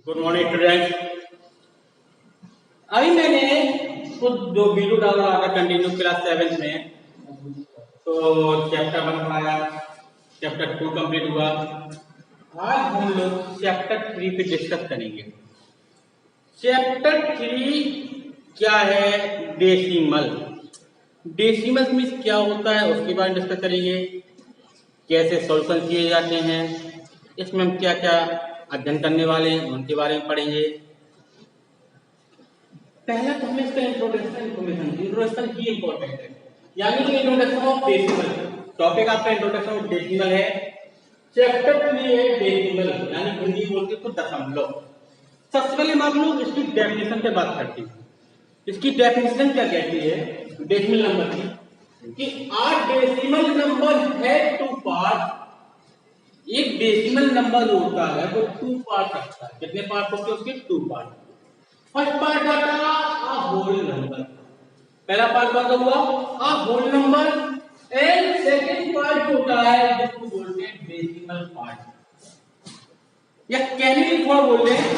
Good morning student. अभी मैंने कुछ जो वीडियो डाल रहा था कंटिन्यू क्लास 7 में, तो चैप्टर 1 पढ़ाया, चैप्टर 2 कंप्लीट हुआ। आज हम लोग चैप्टर 3 पे डिस्कस करेंगे। चैप्टर 3 क्या है? डेसिमल। डेसिमल मीन्स क्या होता है उसके बारे में डिस्कस करेंगे, कैसे सॉल्यूशन किए जाते हैं, इसमें हम क्या क्या अध्ययन करने वाले हैं उनके बारे में पढ़ेंगे। पहला तो हमें इसका इंट्रोडक्शन की इंपॉर्टेंट है, यानी कि इंट्रोडक्शन ऑफ डेसिमल। टॉपिक आपका इंट्रोडक्शन ऑफ डेसिमल है। चैप्टर 3 है डेसिमल, यानी हिंदी बोलते तो दशमलव। सबसे पहले हम आप लोग इसकी डेफिनेशन पे बात करते हैं। इसकी डेफिनेशन क्या कहती है डेसिमल नंबर की, कि आ डेसिमल नंबर है टू पार्ट। एक डेसिमल नंबर होता है वो 2 पार्ट रखता है। कितने पार्ट होते हैं उसके? 2 पार्ट। फर्स्ट पार्ट आता है आ होल नंबर। पहला पार्ट कौन सा हुआ? A whole number. And second part होता है जिसको बोलते हैं डेसिमल पार्ट, या कहने की थोड़ा बोल रहे हैं,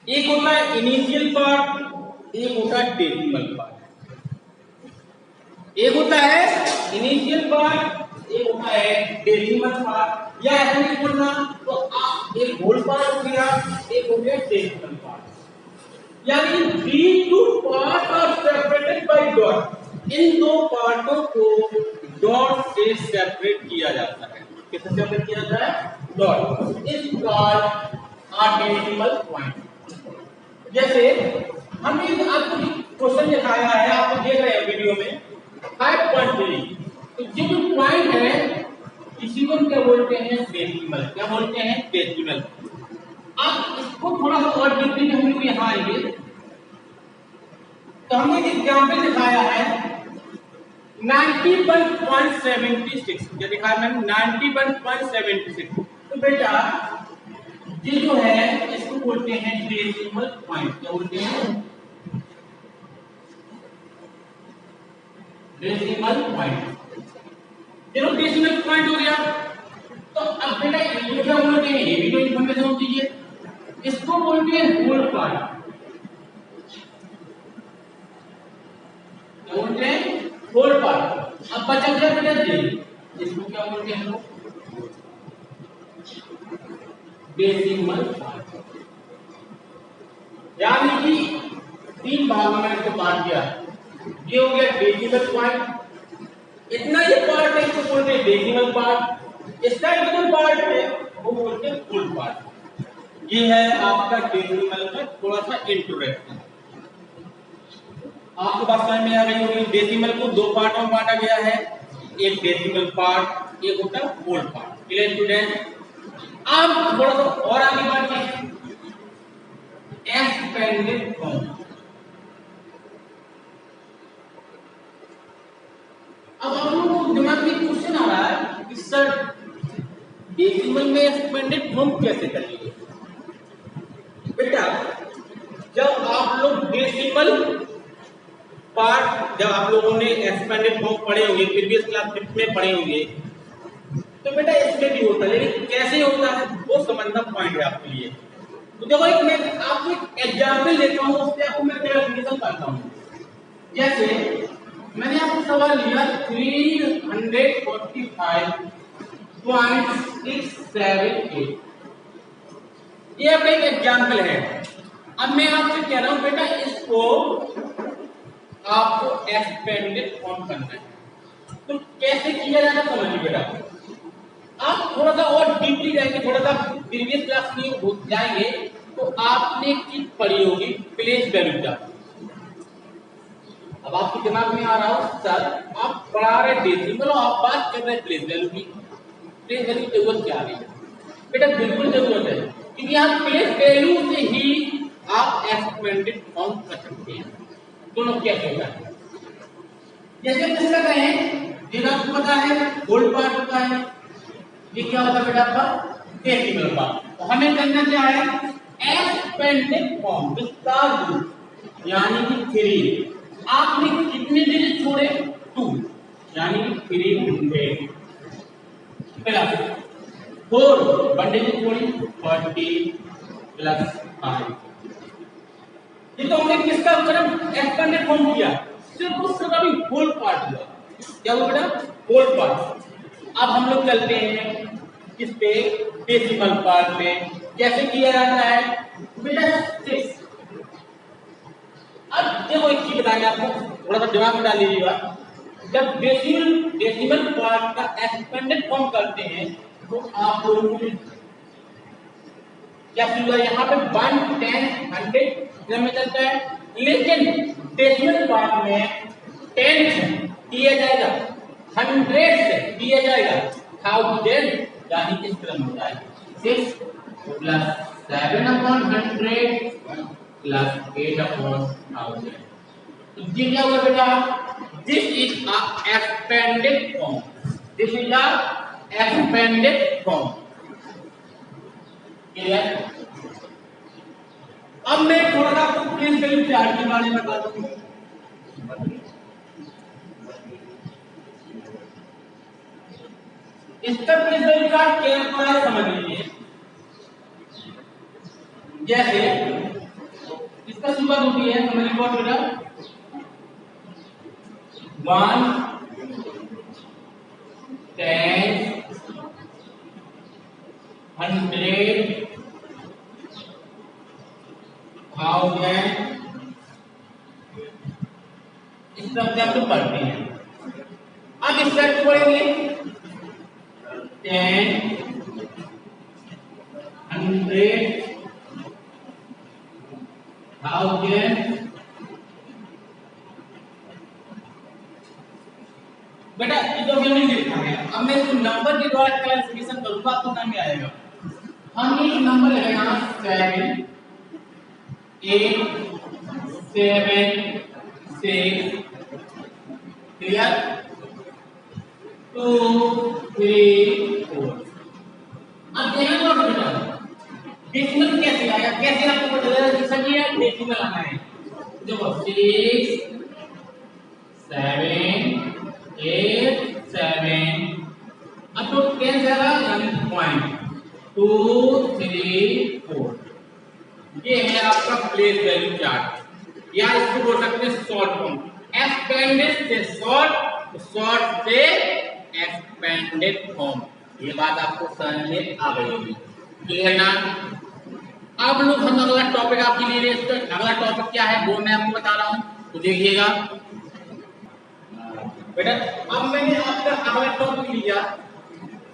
एक होता है इनिशियल पार्ट, एक होता है डेसिमल पार्ट। एक होता है इनिशियल पार्ट, एक होता है डेसिमल पार्ट। या ऐसा नहीं बोलना तो एक होल पार्ट हो गया, एक हो गया डेसिमल पार्ट। यानी these two parts are separated by dot। इन दो पार्टों को डॉट से सेपरेट किया जाता है। किससे सेपरेट किया जाता है? डॉट। इस कॉल्ड आ डेसिमल पॉइंट। जैसे हमने आपको क्वेश्चन दिखाया है, आप देख रहे हैं वीडियो में 5.3, तो जो पॉइंट है इसी को क्या बोलते हैं? डेसिमल। क्या बोलते हैं? डेसिमल। अब इसको थोड़ा सा और डीपली हम लोग यहाँ आएंगे, तो हमने एक एग्जाम्पल दिखाया है 91.76। क्या दिखाया मैंने? 91.76। तो बेटा ये जो है इसको बोलते हैं डेसिमल पॉइंट। क्या बोलते हैं? Decimal point. चलो डेसिमल पॉइंट हो गया, तो अब बेटा ये क्या बोलते हैं? ये भी तो इन्फॉर्मेशन होती है। इसको बोलते हैं होल पार्ट। क्या बोलते हैं? Whole part. अब बचा क्या बेटा? इसको क्या बोलते हैं? Decimal part. यानी कि 3 भागों में इसको बांट दिया। ये हो गया डेसिमल पॉइंट। इतना ये पार्ट है, इसको बोलते हैं डेसिमल पार्ट। इसका जो पार्ट है वो बोलते हैं होल पार्ट। ये है आपका डेसिमल का थोड़ा सा इंट्रोडक्शन। आपको बात समझ में आ गई होगी। डेसिमल को 2 पार्ट में बांटा गया है, एक डेसिमल पार्ट, एक होता है होल पार्ट। Clear student? अब थोड़ा सा और आगे बढ़ते हैं। Expanded form. अब आप लोगों को दिमाग में क्वेश्चन आ रहा है कि सर डेसिमल में एक्सपेंडेड फॉर्म कैसे करेंगे? बेटा जब आप लोग डेसिमल पार्ट, जब आप लोगों ने एक्सपेंडेड फॉर्म पढ़े होंगे, प्रीवियस क्लास 5 में पढ़े होंगे, तो बेटा इसमें भी होता है, लेकिन कैसे होता है वो समझना पॉइंट है आपके लिए। तो देखो एक मैं आपको एक एग्जांपल देता हूँ, उससे आपको मैं क्लैरिफिकेशन करता हूँ। जैसे मैंने आपको सवाल लिया 345.678, ये आपका एक एग्जांपल है। अब मैं आपसे कह रहा हूँ बेटा इसको आपको एक्सपेंडेड फॉर्म करना है, तो कैसे किया जाता है समझिए बेटा। आप थोड़ा सा और डीपली जाएंगे, थोड़ा सा प्रीवियस क्लास में जाएंगे, तो आपने एक चीज पढ़ी होगी प्लेस वैल्यू का। अब आपके दिमाग में आ रहा हो सर आप पढ़ा रहे डेसिमल और आप बात कर रहे प्लेस वैल्यू की। प्लेस वैल्यू की जरूरत क्या है बेटा? बिल्कुल जरूरत है, क्योंकि आप प्लेस वैल्यू से ही आप एक्सपेंडेड फॉर्म कर सकते हैं। दोनों क्या होता है? जैसे हम कर रहे हैं, जिन आपको पता है होल पार्ट होता है, ये क्या होता है बेटा आपका? Decimal part. तो हमें करना क्या है? एक्सपेंडेड फॉर्म विस्तार रूप, यानी कि 3। आपने कितने डिजिट छोड़े? 2, यानी कि 300 प्लस 4 1 डिजिट छोड़ी 40 प्लस 5। ये तो हमने किसका एक्सपेंडेड फॉर्म किया, सिर्फ उसका भी होल पार्ट हुआ। क्या हुआ बेटा, होल पार्ट। अब हम लोग चलते हैं किस पे, डेसिमल पार्ट पे। कैसे किया जाता है बेटा, 6। अब देखो एक चीज बताएंगे आपको, थोड़ा सा दिमाग में डाल लीजिएगा। जब डेसिमल पार्ट का एक्सपेंडेड फॉर्म करते हैं तो आप लोगों को क्या फील हुआ, यहाँ पे 1, 10, 100 में चलता है, लेकिन डेसिमल पार्ट में 10 दिया जाएगा, 100 से दिया जाएगा 1000, यानी किस क्रम होता है 6 प्लस 7 अपॉन 100 प्लस 8 अपॉन 1000। तो ये क्या हुआ बेटा, this is a expanded form, this is a expanded form. Clear. अब मैं थोड़ा सा आपको प्लेस वैल्यू चार्ट के बारे में बता दूं। इसका प्लेस वैल्यू चार्ट क्या होता है समझ लीजिए। जैसे इसका सुपर होती है, समझ लीजिए बहुत बेटा 1, 10, 100, 1000, इस तरह से आप लोग पढ़ते हैं। अब इस तरह से पढ़ेंगे 10, 100, 1000। बेटा ये तो हमने नहीं लिखा है, अब मैं इसको नंबर के द्वारा क्लासिफिकेशन करूंगा आपको नाम में आएगा। हम ये नंबर है यहाँ 7, 8, 7, 6, क्लियर, 2, 3, 4। अब देखो आप बेटा डेसिमल कैसे आएगा, कैसे आपको पता चलेगा कि सर ये डेसिमल आना है। देखो 6, 7, 8, 7, अब तो 10 जाएगा यानी पॉइंट 2, 3, 4। ये है आपका प्लेस वैल्यू चार्ट, या इसको बोल सकते हैं शॉर्ट फॉर्म, एक्सपेंडेड से शॉर्ट, शॉर्ट से एक्सपेंडेड फॉर्म। ये बात आपको समझ में आ गई होगी, क्लियर ना। अब लोग हम अगला टॉपिक आपके लिए ले, अगला टॉपिक क्या है वो मैं आपको बता रहा हूं, तो देखिएगा बेटा। अब मैंने आपका अगला टॉपिक लिया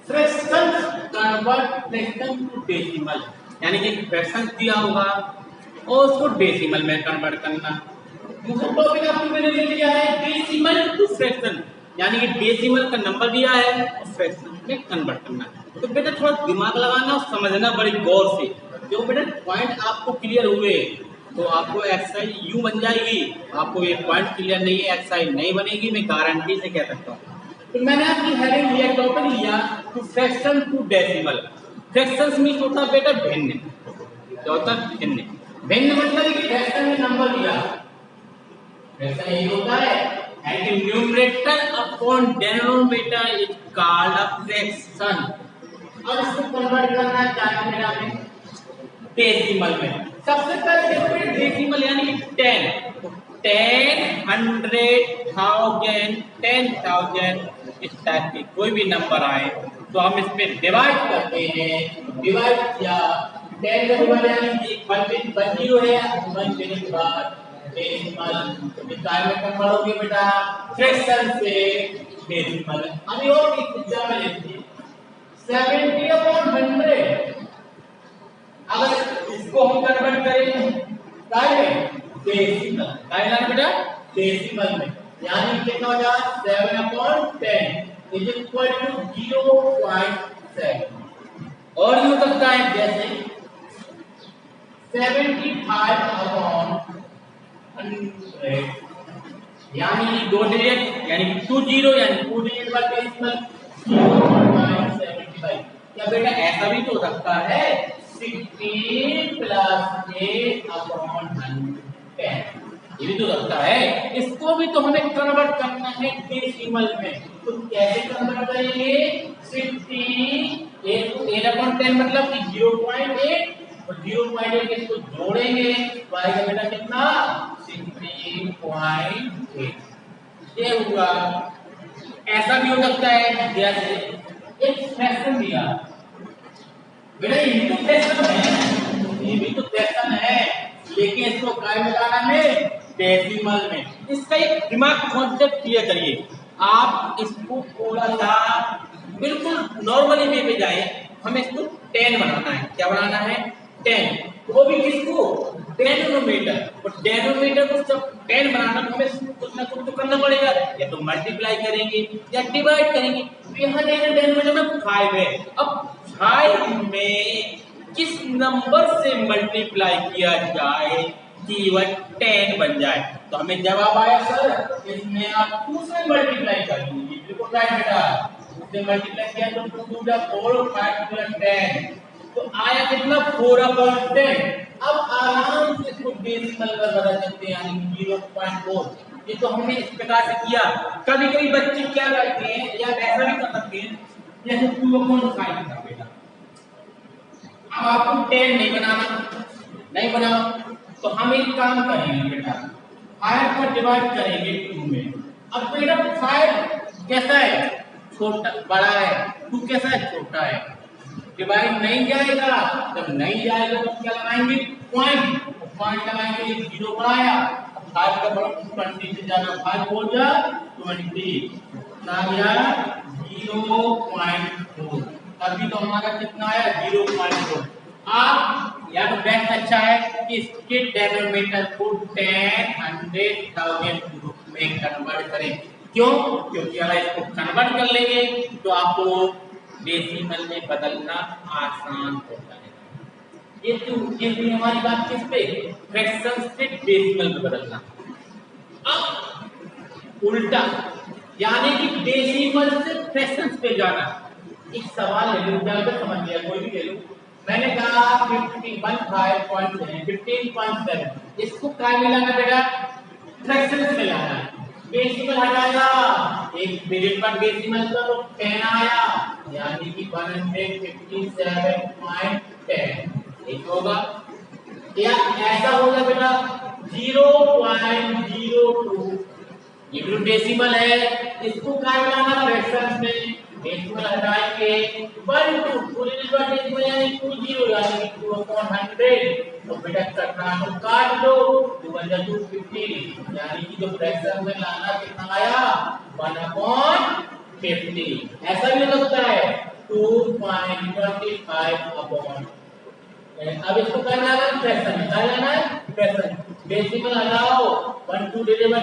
fraction convert fraction to decimal, यानी कि फ्रैक्शन दिया होगा और उसको डेसिमल में कन्वर्ट करना। दूसरा टॉपिक आपको मैंने ले लिया है डेसिमल टू फ्रैक्शन, यानी कि डेसिमल का नंबर दिया है और फ्रैक्शन में कन्वर्ट करना। तो बेटा थोड़ा दिमाग लगाना और समझना बड़ी गौर से, जो बेटा पॉइंट आपको क्लियर हुए तो आपको एक्सरसाइज यूं बन जाएगी। आपको ये पॉइंट क्लियर नहीं है, एक्सरसाइज नहीं बनेगी, मैं गारंटी से कह सकता हूँ। तो मैंने आपकी हेडिंग लिया, टॉपिक लिया to fraction to decimal. Fractions means होता है बेटा भिन्न, क्या होता है भिन्न। भिन्न मतलब कि फ्रैक्शन में नंबर दिया, फ्रैक्शन यही होता है and numerator upon denominator is called a fraction. अब इसको कन्वर्ट करना है मेरा में डेसिमल में। सबसे पहले देखो डेसिमल यानी कि 10, 10, 100, 1000, 10,000, इस टाइप के कोई भी नंबर आए तो हम इस पे डिवाइड करते हैं। डिवाइड किया 10 का डिवाइड यानी कि 1 है, 1 देने के बाद डेसिमल निकाल में कन्वर्ट होगी बेटा फ्रैक्शन से डेसिमल। अभी और एक एग्जांपल लेते हैं 70/100। अगर इसको हम कन्वर्ट करें काय में डेसिमल, काय ना बेटा डेसिमल में, यानी कितना हो जाएगा 7/10 इज इक्वल टू 0.7। और ये हो सकता है जैसे 75/100, यानी 2 डिजिट यानी 20 यानी 2 डिजिट का डेसिमल 0.75। क्या बेटा ऐसा भी तो हो सकता है 16 + 8/110, ये भी तो लगता है। इसको भी तो हमें कन्वर्ट करना है डेसिमल में, तो कैसे कन्वर्ट करेंगे 16 8/10 मतलब कि 0.8 तो 0.8 इसको जोड़ेंगे तो आएगा बेटा कितना 16.8 ये हुआ। ऐसा भी हो सकता है जैसे एक फ्रैक्शन दिया बेटा, ये भी तो फ्रैक्शन है, ये भी तो फ्रैक्शन है, लेकिन इसको काय में लाना है डेसिमल में। इसका एक दिमाग कॉन्सेप्ट क्लियर करिए आप, इसको थोड़ा सा बिल्कुल नॉर्मली वे पे जाए। हमें इसको 10 बनाना है। क्या बनाना है 10, वो भी किसको डेनोमीटर। और डेनोमीटर को जब 10 बनाना तो हमें कुछ ना कुछ तो करना पड़ेगा, या तो मल्टीप्लाई करेंगे या डिवाइड करेंगे। तो यहाँ डेनोमीटर में 5 है। अब 5 में किस नंबर से मल्टीप्लाई किया जाए कि वह 10 बन जाए। तो हमें जवाब आया सर इसमें आप 2 से मल्टीप्लाई कर दीजिए। बिल्कुल राइट बेटा, 2 से मल्टीप्लाई किया तो 2 2 4 5 10, तो आया कितना 4/10। अब आराम से इसको डेसिमल में बदल सकते हैं, यानी 0.4। ये तो हमने इस प्रकार से किया। कभी कभी बच्चे क्या करते हैं या ऐसा भी कर सकते हैं जैसे 2/5 का बेटा। अब आपको 10 नहीं बनाना, नहीं बनाओ तो हम एक काम करेंगे बेटा, 5 को डिवाइड करेंगे 2 में। अब बेटा 5 कैसा है छोटा बड़ा है, 2 कैसा है छोटा है, डिवाइड नहीं जाएगा। जब नहीं जाएगा तो क्या लगाएंगे पॉइंट, पॉइंट लगाएंगे 0 बनाया। 5 का बड़ा 20 से जाना 5 हो जा 20 ना गया 0.4। अभी तो हमारा कितना आया 0.4। आप या तो बेस्ट अच्छा है कि इसके डेनोमीटर को 10, 100,000 में कन्वर्ट करें। क्यों? क्योंकि अगर इसको कन्वर्ट कर लेंगे तो आपको डेसिमल में बदलना आसान हो जाएगा। ये थी हमारी बात किस पे, फ्रैक्शन से डेसिमल में बदलना। अब उल्टा यानी कि डेसिमल से फ्रैक्शंस पे जाना। एक सवाल ले लो, जाकर समझ लिया, कोई भी ले लो। मैंने कहा 15.7 इसको क्या मिलाना बेटा फ्रैक्शंस में लाना है। डेसिमल हटाया, एक डिजिट पर डेसिमल का तो 10 आया, यानी कि 157.10 एक होगा। या ऐसा होगा बेटा 0.02, ये भी डेसिमल है, इसको क्या मिलाना फ्रैक्शंस में। डेसिमल हटाएंगे 1 2 पूरी डेसिमल यानी 20 यानी 2/100। तो बेटा कटना तो काट दो 2/250, यानी कि जो फ्रैक्शन में लाना कितना आया 1/50। ऐसा भी हो सकता है 2.25/। अब इसको करना है फ्रैक्शन, निकालना है फ्रैक्शन। डेसिमल हटाओ 1 2 डेसिमल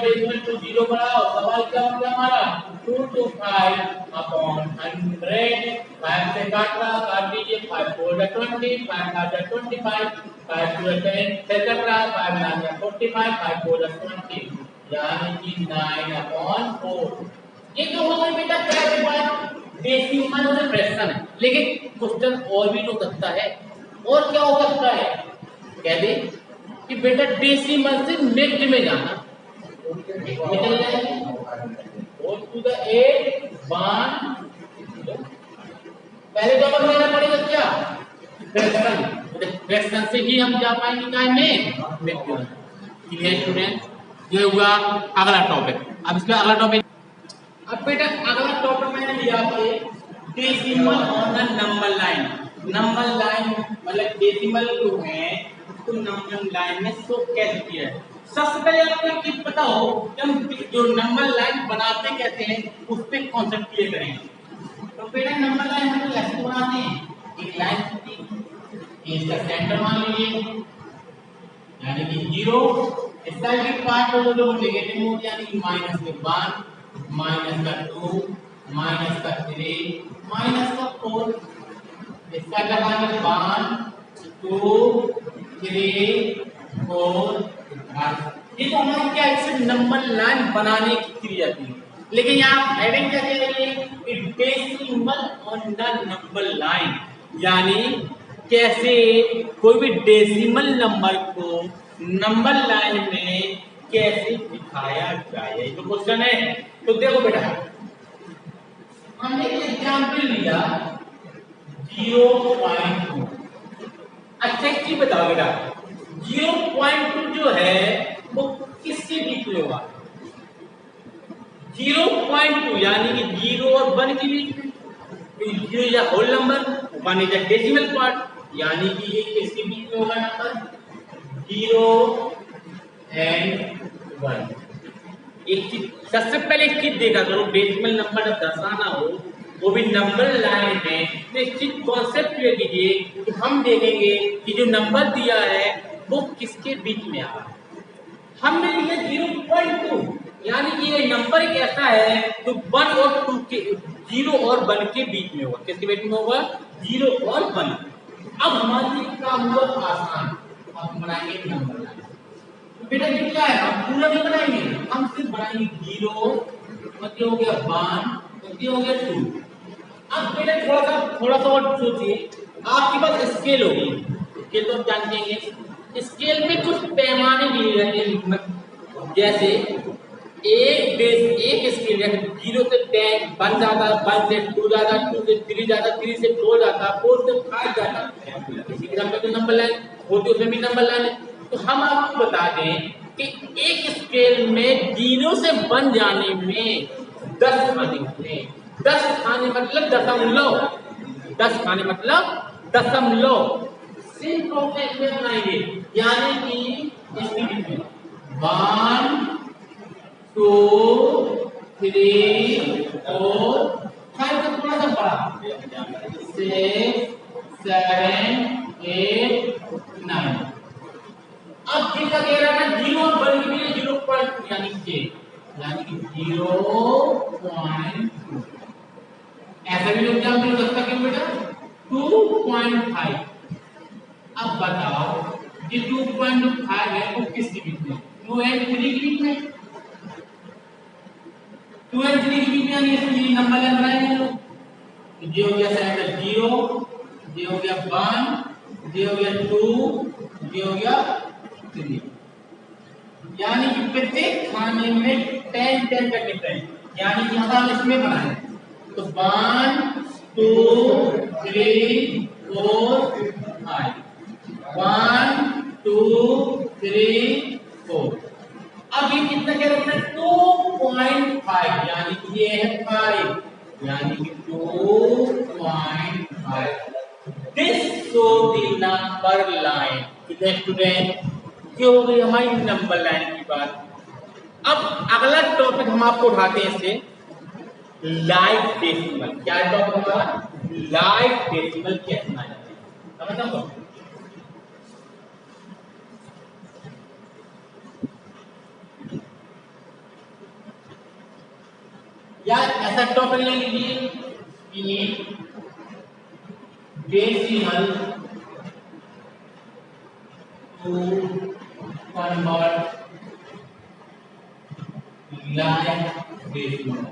0 बढ़ाओ, सवाल क्या हो गया हमारा 225/100। 5 से काट रहा, काट दीजिए 5 4 20, 5 5 25, 5 2 10 रहा, 5 9 45, 5 4 20, यानी कि 9/4। ये तो हो गई बेटा क्या के बाद डेसिमल से फ्रैक्शन है। लेकिन क्वेश्चन और भी हो सकता है, और क्या हो सकता है कह दे कि बेटा डेसिमल से मिड में जाना, निकल जाएगा 4 to the 8 1। पहले तो हम लेना पड़ेगा क्या फ्रैक्शन, फ्रैक्शन से ही हम जा पाएंगे काय में मिड में। क्लियर स्टूडेंट, ये हुआ अगला टॉपिक। अब इसका अगला टॉपिक, अब बेटा अगला टॉपिक मैंने लिया आपके decimal on the number line. Number line मतलब डेसिमल जो है उसको नंबर लाइन में शो कैसे किया है। सबसे पहले आपको एक चीज पता हो कि हम जो नंबर लाइन बनाते कैसे हैं उस पे कॉन्सेप्ट क्लियर करेंगे। तो बेटा नंबर लाइन हम कैसे बनाते हैं, एक लाइन होती है, इसका सेंटर मान लीजिए यानी कि 0, इसका भी पार्ट हो जो नेगेटिव हो यानी कि -1 -2 -3 -4, इसका लगाना 1 2 3 4 5। ये तो हमारी क्या है नंबर लाइन बनाने की क्रिया थी। लेकिन यहाँ हेडिंग क्या दे रही है decimal on the number line, यानी कैसे कोई भी डेसिमल नंबर को नंबर लाइन में कैसे दिखाया जाए, तो क्वेश्चन है। तो देखो बेटा हमने एक एग्जांपल लिया 0.2, अच्छा एक चीज बताओ बेटा, 0.2 जो है वो किसके बीच में होगा? 0.2 यानी कि 0 और 1 के बीच में। 0 is a whole number, 1 is a decimal part, यानी कि ये किसके बीच में होगा नंबर? 0 एंड 1। एक चीज सबसे पहले एक चीज देखा करो, डेसिमल नंबर जब दर्शाना हो वो भी नंबर लाइन में, तो इस चीज कॉन्सेप्ट ये कीजिए कि हम देखेंगे कि जो नंबर दिया है वो किसके बीच में आ रहा है। हमने लिखा 0.2, यानी कि ये नंबर एक ऐसा है जो 1 और 2 के, 0 और 1 के बीच में होगा। किसके बीच में होगा? 0 और 1। अब हमारे लिए काम हुआ आसान, हम बनाएंगे नंबर लाइन। बेटा ये क्या है, हम पूरा नहीं बनाएंगे, हम सिर्फ बनाएंगे 0, मतलब हो गया 1, मतलब हो गया 2। अब बेटा थोड़ा सा और सोचिए, आपके पास स्केल होगी, स्केल तो आप जानते हैं, स्केल में कुछ पैमाने दिए जाते हैं, जैसे एक स्केल जैसे 0 से 10 1 जाता, 1 से 2 जाता, 2 से 3 जाता, 3 से 4 जाता, 4 से 5 जाता, इसी क्रम में तो नंबर लाइन होती है, उसमें भी नंबर लाइन है। तो हम आपको बता दें कि एक स्केल में 0 से 1 जाने में 10 खाने होते हैं। 10 खाने मतलब दशमलव, 10 खाने मतलब दशमलव। सिंपल में बनाएंगे, यानी कि इसकी 1 2 3 4 5 का थोड़ा सा बड़ा, 6 7 8 9। अब जिसका कह रहा है 0 और 1 के लिए 0.2 यानी कि 0.2, ऐसा भी लोग जानते हो सकता क्यों बेटा 2.5। अब बताओ ये 2.5 है वो किसके बीच में? 2 एंड 3 के बीच में। 2 एंड 3 के बीच में, यानी इसमें नंबर लाइन बनाएंगे हम लोग। ये हो गया सेंटर 0, ये हो गया 1, ये हो गया 2, ये हो गया 3, यानी कि प्रत्येक खाने में 10 10 का डिफरेंस, यानी कि हम इसमें बनाए तो 1 2 3 4 5, 1 2 3 4। अब ये कितना कह रहा है? 2.5, यानी कि ये है 5, यानी कि 2.5। This show the number line. Student ये हो गई हमारी नंबर लाइन की बात। अब अगला टॉपिक हम आपको उठाते हैं इससे, लाइक डेसिमल। क्या टॉपिक हमारा? लाइक डेसिमल कैसे बनाया जाता है, समझ लो। या ऐसा टॉपिक ले लीजिए कि decimal to convert like decimal,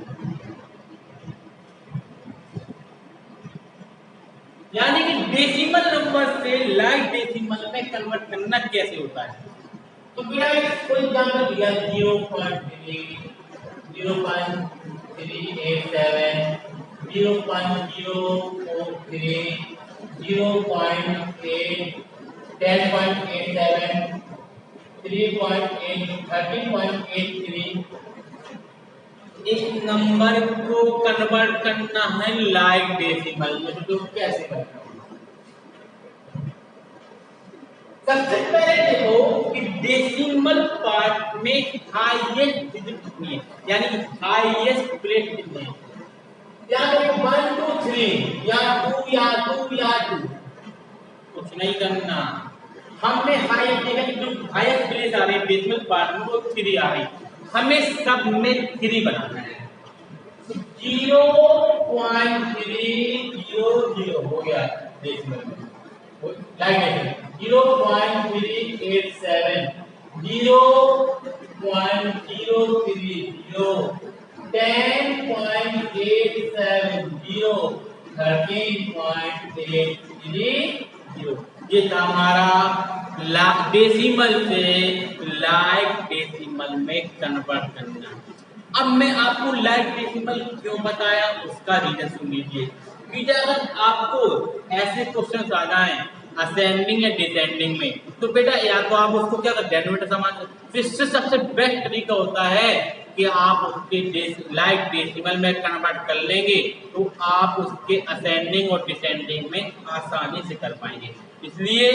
यानी कि डेसिमल नंबर से लाइक डेसिमल में कन्वर्ट करना कैसे होता है। तो मेरा एक कोई एग्जांपल दिया 0.3 0.387 0.043 0.8 10.87 3.8 13.83। इस नंबर को कन्वर्ट करना है लाइक डेसिमल में, तो कैसे करना? सबसे पहले देखो कि डेसिमल पार्ट में हाईएस्ट डिजिट कितनी है, यानी हाईएस्ट प्लेस कितनी है। या तो 1 2 3 या 2 या 2 या 2, कुछ नहीं करना। हमने हाईएस्ट देखा कि जो हाईएस्ट प्लेस आ रही है डेसिमल पार्ट में वो 3 आ रही, हमें सब में 3 बनाना है। 0.300 हो गया डेसिमल में, लाइक 0.387 0.030 10.870 13.830। ये था हमारा लाख डेसिमल से लाइक डेसिमल में कन्वर्ट करना। अब मैं आपको लाइक डेसिमल क्यों बताया उसका रीजन सुन लीजिए। कि अगर आपको ऐसे क्वेश्चन आ जाए असेंडिंग या डिसेंडिंग में, तो बेटा या तो आप उसको क्या करते हैं डेनोमिनेटर समान, तो इससे सबसे बेस्ट तरीका होता है कि आप उसके लाइक डेसिमल में कन्वर्ट कर लेंगे तो आप उसके असेंडिंग और डिसेंडिंग में आसानी से कर पाएंगे। इसलिए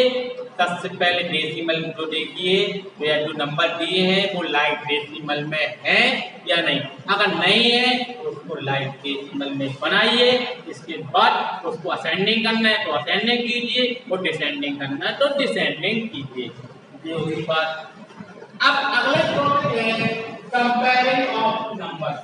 सबसे पहले डेसिमल जो देखिए या जो नंबर दिए हैं वो लाइक डेसिमल में है या नहीं, अगर नहीं है तो उसको लाइक डेसिमल में बनाइए, इसके बाद उसको असेंडिंग करना है तो असेंडिंग कीजिए और डिसेंडिंग करना है तो डिसेंडिंग कीजिए। ये हुई बात। अब अगला टॉपिक है कंपेयरिंग ऑफ नंबर्स।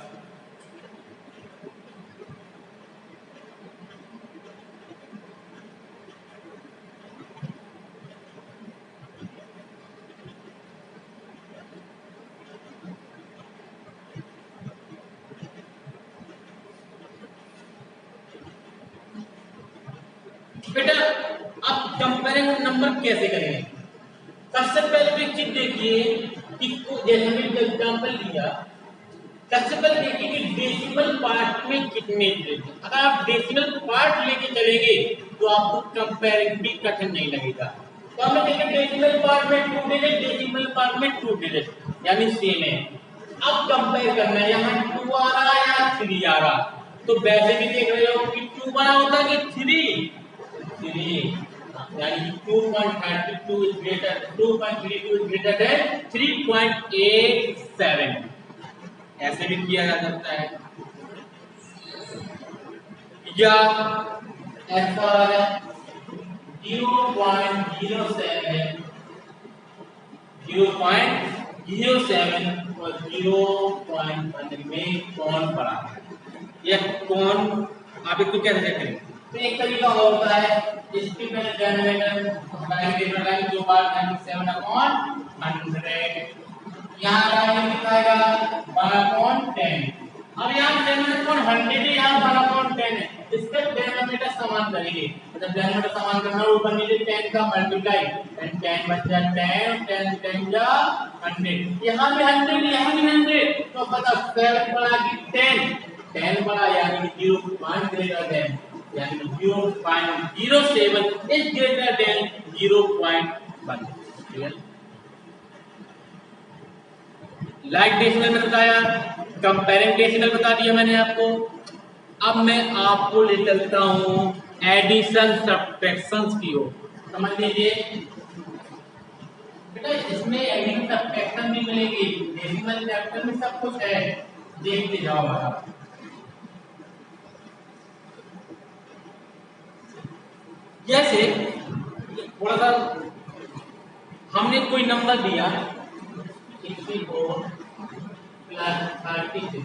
बेटा अब कंपेयरिंग ऑफ नंबर कैसे करेंगे? सबसे पहले एक चीज देखिए कि जैसे हमने एग्जांपल लिया, सबसे पहले देखिए कि डेसिमल पार्ट में कितने थे। अगर आप डेसिमल पार्ट लेके चलेंगे तो आपको कंपेयरिंग भी कठिन नहीं लगेगा। तो हमने देखा डेसिमल पार्ट में 2 डिजिट, डेसिमल पार्ट में 2 डिजिट यानी सेम है। अब कंपेयर करना है, यहाँ 2 आ रहा है या 3 आ रहा, तो वैसे भी देख रहे हो कि 2 बड़ा होता है कि 3 यानी 2.32 is greater 2.32 is greater than 3.87, ऐसे भी किया जा सकता है। या ऐसा है 0.07 और 0.1 में कौन बड़ा है, यह कौन आप इसको कैसे देखते हैं? तो एक तरीका होता है इसके पहले डेनोमिनेटर हटाएंगे, जो बार 7/100 यहाँ लाइन लिखाएगा 1/10। अब यहाँ डेनोमिनेटर 100 है, यहाँ 1/10 है, इसके डेनोमिनेटर समान करेंगे, मतलब डेनोमिनेटर समान करना ऊपर नीचे 10 का मल्टीप्लाई 10 बचा 10 10 10 जा 100, यहाँ भी 100 यहाँ भी 100, तो पता 7 बड़ा कि 10 बड़ा यानी 0 ग्रेटर देन यानी 0.07 is greater than 0.1। Like decimal में बताया, कंपेयरिंग डेसिमल बता दिया मैंने आपको। अब मैं आपको ले चलता हूं एडिशन सब्ट्रैक्शन की ओर। समझ लीजिए बेटा, इसमें एडिशन सब्ट्रैक्शन भी मिलेगी, डेसिमल चैप्टर में सब कुछ है, देखते जाओ आप। जैसे थोड़ा सा हमने कोई नंबर दिया 64 प्लस 36,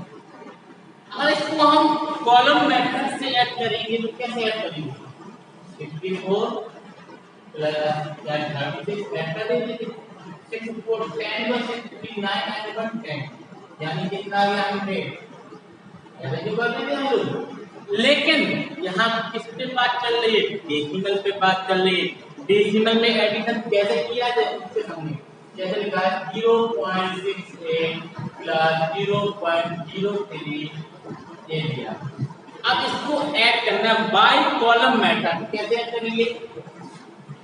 अगर इसको हम कॉलम मेथड से ऐड करेंगे तो कैसे ऐड करेंगे? 64 प्लस 36 ऐड कर देंगे, 64 10 और 69 एंड 110 यानी कितना आ गया 100, ऐसे जो कर देते हैं हम। लेकिन यहाँ किसपे बात चल रही है? डेसिमल पे बात चल रही है। डेसिमल में एडिशन कैसे किया जाए उससे समझिए। जैसे लिखा है 0.68 प्लस 0.03 ये दिया। अब इसको ऐड करना बाय कॉलम मेथड। कैसे ऐड करेंगे?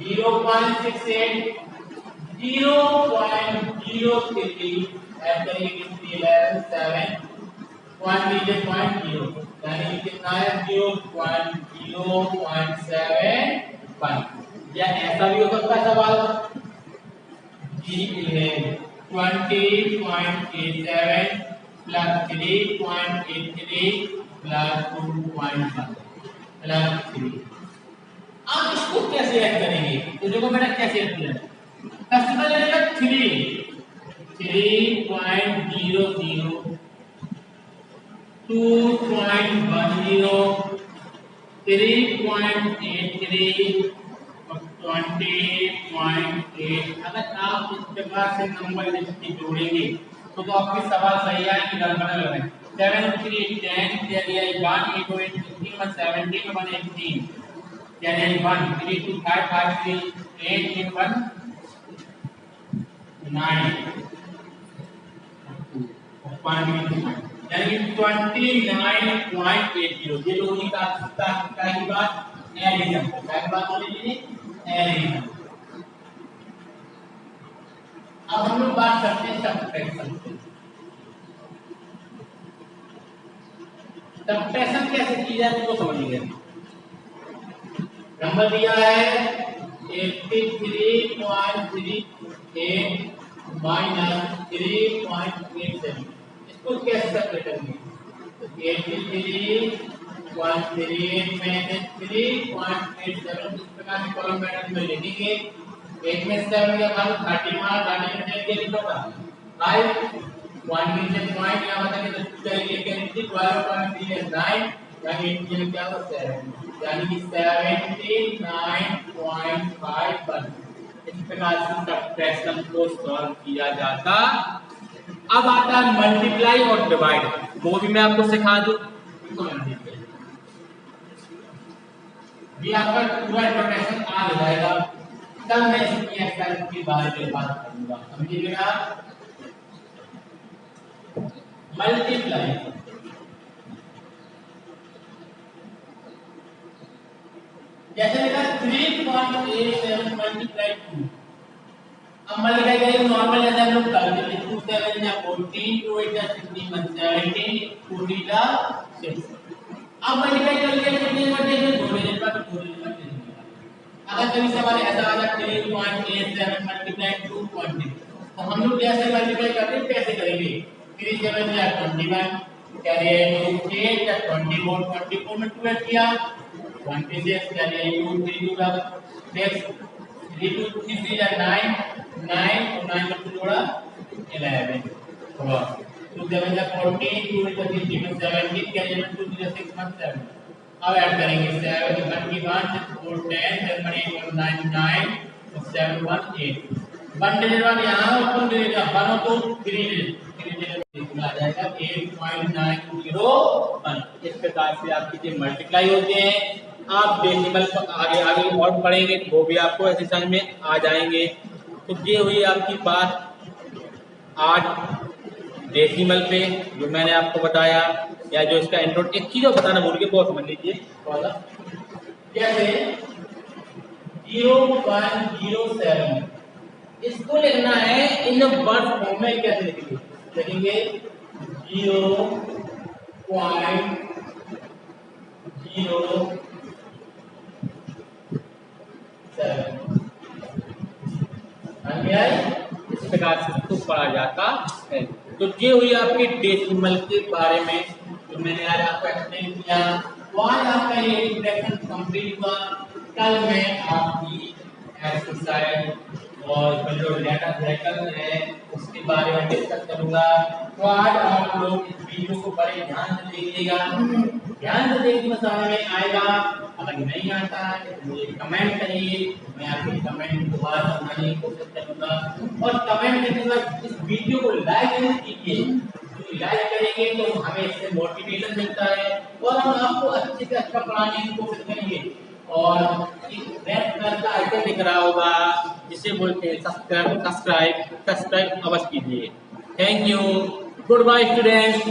0.68 0.03 ऐड करेंगे 7 0.0 यानी कितना है 0.0.71, या ऐसा भी हो सकता है सवाल है 20.87 प्लस 3.83 प्लस 2.1 प्लस 3। अब इसको कैसे ऐड करेंगे? तो देखो बेटा कैसे ऐड किया, सबसे पहले लेगा 3.00 2.10 3.83 और 20.8। अगर आप इस प्रकार से नंबर लिखके जोड़ेंगे तो आपके सवाल सही आएंगे, गड़बड़ लग रहे हैं। 7 3 10 यानी 1 8 8 15 17 118 यानी 1 3 2 5 5 3 8 8 1 9 यानी 29.80। ये लोगों की बात एडिशन क्या की बात हो रही है? एरिया। अब हम लोग बात करते हैं सब्ट्रैक्शन की। सब्ट्रैक्शन कैसे की जाती है वो समझिए। नंबर दिया है 83.38 माइनस 3.87, इसको कैसे सेपरेट करेंगे? तो 83.38 में 3.87 इस प्रकार से कॉलम पैटर्न में लिखेंगे। एक में 7 का मान 30 मार 30 में देख के लिखोगा 5 1 में से पॉइंट यहां बताएंगे तो 2 करेंगे कि 12.3 है 9 यानी 8 में क्या होता है यानी कि 79.51 इस प्रकार से सब्ट्रैक्शन को सॉल्व किया जाता। अब आता है मल्टीप्लाई और डिवाइड, वो भी मैं आपको सिखा दूं। भी आपका पूरा इंट्रोडक्शन आ जाएगा, तब मैं इसकी एक्सरसाइज के बारे में बात करूंगा। समझिएगा। मल्टीप्लाई जैसे लिखा 3.87 मल्टीप्लाई 2। अब मल्टीप्लाई करेंगे नॉर्मल जैसे हम लोग करते थे 2 7 या 14 2 8 या 16 17 2 3 या 6। अब मल्टीप्लाई करके कितने नंबर देंगे 2 डिजिट पर 2 डिजिट पर देंगे। अगर कभी सवाल ऐसा आ जाए 3.87 मल्टीप्लाई 2.8 तो हम लोग कैसे मल्टीप्लाई करते हैं कैसे करेंगे? 3 7 या 21 कैरी 8 या 24 24 में 2 ऐड किया 26 कैरी 2 3 2 का 6 3 2 3 या 9 9 और 9 में 2 जोड़ा 11 होगा 2 7 या 14 2 में 17 कैरी 2 3 6 7। अब ऐड करेंगे 7 21 4 10 7 8 9 9 7 1 8 1 डिजिट बाद यहाँ ओपन करेगा 1 तो 3 डिजिट आ जाएगा 8.901। इस प्रकार से आपकी जो मल्टीप्लाई होते हैं। आप डेसिमल पर आगे आगे और पढ़ेंगे वो भी आपको ऐसे समझ में आ जाएंगे। तो ये हुई आपकी बात आज डेसिमल पे जो मैंने आपको बताया, या जो इसका इंट्रो एक चीज बताना भूल गए बहुत समझ लीजिए थोड़ा। जैसे 0.07 इसको लिखना है इन वर्ड फॉर्म में। कैसे लिखेंगे? लिखेंगे 0.07 इस प्रकार से इसको पढ़ा जाता है। तो ये हुई आपकी डेसिमल के बारे में जो मैंने आज आपको एक्सप्लेन किया। आज आपका ये इंट्रोडक्शन कंप्लीट हुआ। कल मैं आपकी एक्सरसाइज और जो डाटा साइकिल है उसके बारे में डिस्कस करूंगा। तो आज आप लोग इस वीडियो को बड़े ध्यान से देखिएगा। ध्यान से देखने में समझ में आएगा। अगर नहीं आता है तो मुझे कमेंट करिए, मैं आपके कमेंट को दोबारा समझाने की कोशिश करूंगा। और कमेंट करने के बाद इस वीडियो को लाइक जरूर कीजिए। लाइक करेंगे तो हमें इससे मोटिवेशन मिलता है और हम आपको अच्छे से अच्छा पढ़ाने की कोशिश करेंगे। और एक रेड कलर का आइकन दिख रहा होगा जिसे बोलते हैं सब्सक्राइब अवश्य कीजिए। Thank you. Goodbye students.